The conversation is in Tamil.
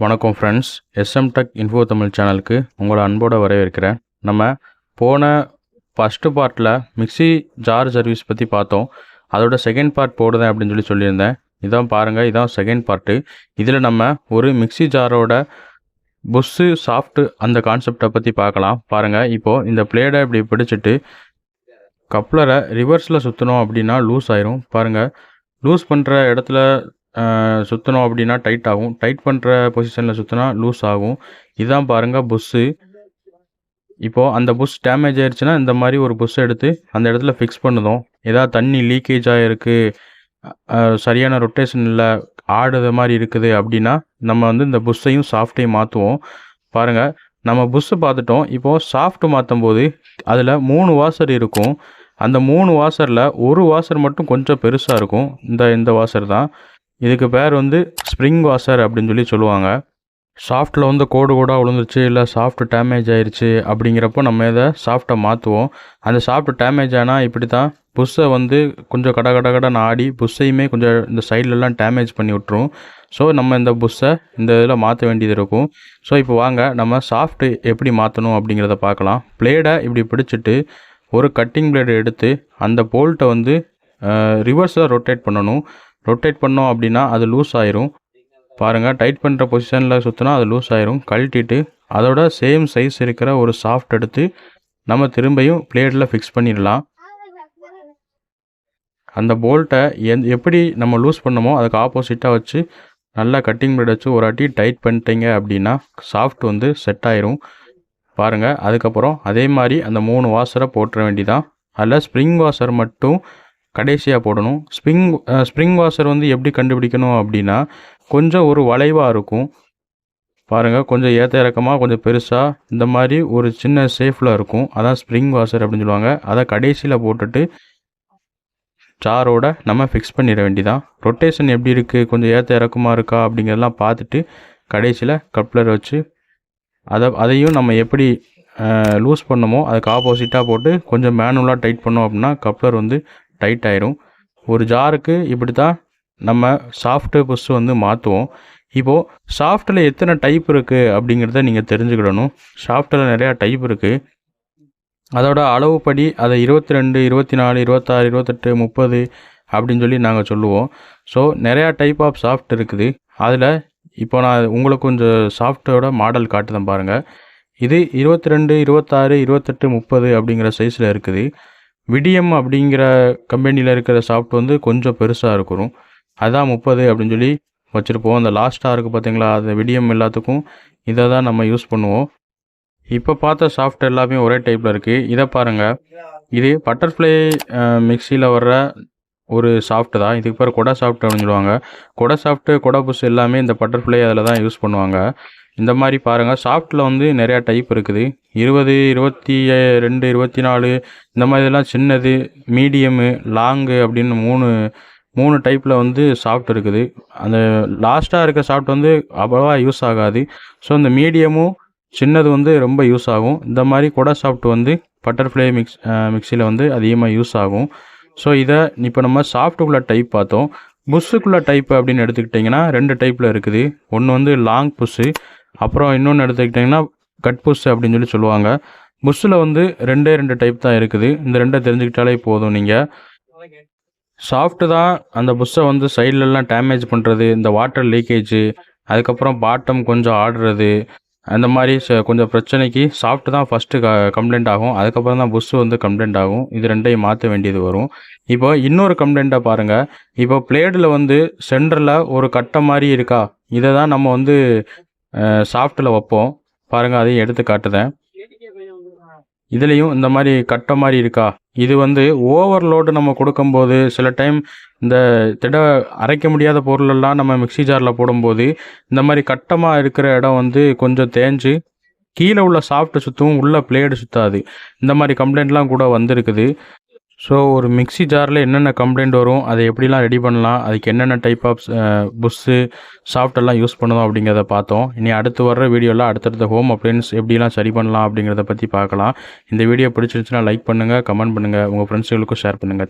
வணக்கம் friends, SM tech info Tamil சேனலுக்கு உங்களை அன்போடு வரவேற்கிறேன். நம்ம போன ஃபஸ்ட்டு பார்ட்டில் மிக்சி ஜார் சர்வீஸ் பற்றி பார்த்தோம். அதோட செகண்ட் பார்ட் போடுதேன் அப்படின்னு சொல்லியிருந்தேன். இதான் பாருங்கள், இதான் செகண்ட் பார்ட்டு. இதில் நம்ம ஒரு மிக்சி ஜாரோட புஷ்ஷு சாஃப்ட்டு அந்த கான்செப்டை பற்றி பார்க்கலாம். பாருங்கள், இப்போது இந்த பிளேடை இப்படி பிடிச்சிட்டு கப்ளரை ரிவர்ஸில் சுற்றணும் அப்படின்னா லூஸ் ஆயிரும். பாருங்கள், லூஸ் பண்ணுற இடத்துல சுற்றணும் அப்படின்னா டைட் ஆகும், டைட் பண்ணுற பொசிஷனில் சுற்றினா லூஸ் ஆகும். இதுதான் பாருங்கள் புஷ்ஷு. இப்போது அந்த புஷ் டேமேஜ் ஆயிடுச்சுன்னா இந்த மாதிரி ஒரு புஷ் எடுத்து அந்த இடத்துல ஃபிக்ஸ் பண்ணுதோம். ஏதாவது தண்ணி லீக்கேஜ் ஆகிருக்கு, சரியான ரொட்டேஷன் இல்லை, ஆடுத மாதிரி இருக்குது அப்படின்னா நம்ம இந்த புஷ்ஷையும் சாஃப்டையும் மாற்றுவோம். பாருங்கள், நம்ம புஷ்ஷு பார்த்துட்டோம். இப்போது சாஃப்ட்டு மாற்றும் போது அதில் 3 வாசர் இருக்கும். அந்த 3 வாசரில் ஒரு வாசர் மட்டும் கொஞ்சம் பெருசாக இருக்கும். இந்த வாசர் தான். இதுக்கு பேர் ஸ்ப்ரிங் வாஷர் அப்படின்னு சொல்லுவாங்க. சாஃப்ட்டில் கோடு கூடாக விழுந்துருச்சு, இல்லை சாஃப்ட் டேமேஜ் ஆயிடுச்சு அப்படிங்கிறப்போ நம்ம இதை சாஃப்ட்டை மாற்றுவோம். அந்த சாஃப்ட் டேமேஜ் ஆனால் இப்படி தான் புஷ்ஷை கொஞ்சம் கடன்னு ஆடி புஷ்ஷையுமே கொஞ்சம் இந்த சைட்லலாம் டேமேஜ் பண்ணி விட்டுரும். ஸோ நம்ம இந்த புஷ்ஷை இந்த இதில் மாற்ற வேண்டியது இருக்கும். ஸோ இப்போ வாங்க நம்ம சாஃப்ட்டு எப்படி மாற்றணும் அப்படிங்கிறத பார்க்கலாம். பிளேடை இப்படி பிடிச்சிட்டு ஒரு கட்டிங் பிளேடை எடுத்து அந்த போல்ட்டை ரிவர்ஸில் ரொட்டேட் பண்ணணும். ரொட்டேட் பண்ணோம் அப்படின்னா அது லூஸ் ஆயிரும். பாருங்கள், டைட் பண்ணுற பொசிஷனில் சுற்றினா அது லூஸ் ஆயிரும். கழட்டிட்டு அதோட சேம் சைஸ் இருக்கிற ஒரு சாஃப்ட் எடுத்து நம்ம திரும்பியும் பிளேடில் ஃபிக்ஸ் பண்ணிடலாம். அந்த போல்ட்டை எப்படி நம்ம லூஸ் பண்ணமோ அதுக்கு ஆப்போசிட்டாக வச்சு நல்லா கட்டிங் பிளேட் வச்சு ஒரு வாட்டி டைட் பண்ணிட்டீங்க அப்படின்னா சாஃப்ட் செட் ஆயிரும். பாருங்கள், அதுக்கப்புறம் அதே மாதிரி அந்த 3 வாஷரை போட்டுற வேண்டிதான். அதில் ஸ்ப்ரிங் வாஷர் மட்டும் கடைசியாக போடணும். ஸ்ப்ரிங் வாஷர் எப்படி கண்டுபிடிக்கணும் அப்படின்னா கொஞ்சம் ஒரு வளைவாக இருக்கும். பாருங்கள், கொஞ்சம் ஏற்ற இறக்கமாக கொஞ்சம் பெருசாக இந்த மாதிரி ஒரு சின்ன ஷேஃபில் இருக்கும். அதான் ஸ்ப்ரிங் வாஷர் அப்படின்னு சொல்லுவாங்க. அதை கடைசியில் போட்டுட்டு ஜாரோட நம்ம ஃபிக்ஸ் பண்ணிட வேண்டிதான். ரொட்டேஷன் எப்படி இருக்குது, கொஞ்சம் ஏற்ற இறக்கமாக இருக்கா அப்படிங்கிறதெல்லாம் பார்த்துட்டு கடைசியில் கப்ளர் வச்சு அதையும் நம்ம எப்படி லூஸ் பண்ணமோ அதுக்கு ஆப்போசிட்டாக போட்டு கொஞ்சம் மேனுவலாக டைட் பண்ணோம் அப்படின்னா கப்ளர் டைட் ஆயிரும். ஒரு ஜாருக்கு இப்படி தான் நம்ம சாஃப்ட்டு புஷ் மாற்றுவோம். இப்போது சாஃப்ட்டில் எத்தனை டைப் இருக்குது அப்படிங்கிறத நீங்கள் தெரிஞ்சுக்கிடணும். சாஃப்ட்டில் நிறையா டைப் இருக்குது. அதோட அளவுப்படி அதை 22, 24, 26, 28, 30 அப்படின்னு நாங்கள் சொல்லுவோம். ஸோ நிறையா டைப் ஆஃப் சாஃப்ட் இருக்குது. அதில் இப்போ நான் உங்களுக்கு கொஞ்சம் சாஃப்ட்டோட மாடல் காட்டுதேன் பாருங்கள். இது 22, 26, 28, 30 அப்படிங்கிற சைஸில் இருக்குது. விடிஎம் அப்படிங்கிற கம்பெனியில் இருக்கிற சாஃப்ட் கொஞ்சம் பெருசாக இருக்கும். அதான் 30 அப்படின்னு வச்சுருப்போம். அந்த லாஸ்ட்டாக இருக்குது பார்த்தீங்களா, அந்த விடிஎம் எல்லாத்துக்கும் இதை தான் நம்ம யூஸ் பண்ணுவோம். இப்போ பார்த்த சாஃப்ட் எல்லாமே ஒரே டைப்பில் இருக்குது. இதை பாருங்கள், இது பட்டர்ஃப்ளை மிக்சியில் வர்ற ஒரு சாஃப்ட் தான். இதுக்கு பேர் கொடை சாஃப்ட் அப்படின்னு சொல்லுவாங்க. கொடை சாஃப்ட்டு, கொடை புஷ் எல்லாமே இந்த பட்டர்ஃப்ளை அதில் தான் யூஸ் பண்ணுவாங்க. இந்த மாதிரி பாருங்கள், சாஃப்ட்டில் நிறையா டைப் இருக்குது. 20, 22, 24 இந்த மாதிரி இதெல்லாம் சின்னது, மீடியமு, லாங்கு அப்படின்னு 3 டைப்பில் சாஃப்ட் இருக்குது. அந்த லாஸ்ட்டாக இருக்க சாஃப்ட் அவ்வளோவா யூஸ் ஆகாது. ஸோ இந்த மீடியமும் சின்னது ரொம்ப யூஸ் ஆகும். இந்த மாதிரி கொடை சாஃப்ட் பட்டர்ஃப்ளை மிக்சியில் அதிகமாக யூஸ் ஆகும். ஸோ இதை இப்போ நம்ம சாஃப்ட்டுக்குள்ளே டைப் பார்த்தோம். புஷ்ஷுக்குள்ளே டைப் அப்படின்னு எடுத்துக்கிட்டிங்கன்னா 2 டைப்பில் இருக்குது. ஒன்று லாங் புஷ்ஷு, அப்புறம் இன்னொன்று எடுத்துக்கிட்டிங்கன்னா கட் புஷ் அப்படின்னு சொல்லுவாங்க. புஷ்ஷில் 2 டைப் தான் இருக்குது. இந்த 2 தெரிஞ்சுக்கிட்டாலே போதும். நீங்கள் சாஃப்ட்டு தான் அந்த புஷ்ஷை சைட்லலாம் டேமேஜ் பண்ணுறது, இந்த வாட்டர் லீக்கேஜு, அதுக்கப்புறம் பாட்டம் கொஞ்சம் ஆடுறது, அந்த மாதிரி கொஞ்சம் பிரச்சனைக்கு சாஃப்ட்டு தான் ஃபஸ்ட்டு கம்ப்ளைண்ட் ஆகும். அதுக்கப்புறம் தான் புஷ்ஷு கம்ப்ளைண்ட் ஆகும். இது 2ஐயும் மாற்ற வேண்டியது வரும். இப்போ இன்னொரு கம்ப்ளைண்ட்டை பாருங்கள். இப்போ பிளேடில் சென்டரில் ஒரு கட்டை மாதிரி இருக்கா, இதை தான் நம்ம சாஃப்ட்டில் வைப்போம். பாருங்கள், அதையும் எடுத்து காட்டுதேன். இதுலேயும் இந்த மாதிரி கட்டை மாதிரி இருக்கா, இது ஓவர்லோடு நம்ம கொடுக்கும்போது சில டைம் இந்த அரைக்க முடியாத பொருளெல்லாம் நம்ம மிக்சி ஜாரில் போடும்போது இந்த மாதிரி கட்டமாக இருக்கிற இடம் கொஞ்சம் தேஞ்சு கீழே உள்ள சாஃப்ட்டு சுற்றவும் உள்ள பிளேடு சுற்றாது. இந்த மாதிரி கம்ப்ளைண்ட்லாம் கூட வந்திருக்குது. ஸோ ஒரு மிக்சி ஜாரில் என்னென்ன கம்ப்ளைண்ட் வரும், அதை எப்படிலாம் ரெடி பண்ணலாம், அதுக்கு என்னென்ன டைப் ஆஃப் புஷ்ஷு சாஃப்டெல்லாம் யூஸ் பண்ணுவோம் அப்படிங்கிறத பார்த்தோம். இனி அடுத்து வர்ற வீடியோவில் அடுத்தடுத்த ஹோம் அப்ளையன்ஸ் எப்படிலாம் சரி பண்ணலாம் அப்படிங்கிறத பற்றி பார்க்கலாம். இந்த வீடியோ பிடிச்சிருந்துச்சுன்னா லைக் பண்ணுங்கள், கமெண்ட் பண்ணுங்கள், உங்கள் ஃப்ரெண்ட்ஸுகளுக்கும் ஷேர் பண்ணுங்கள்.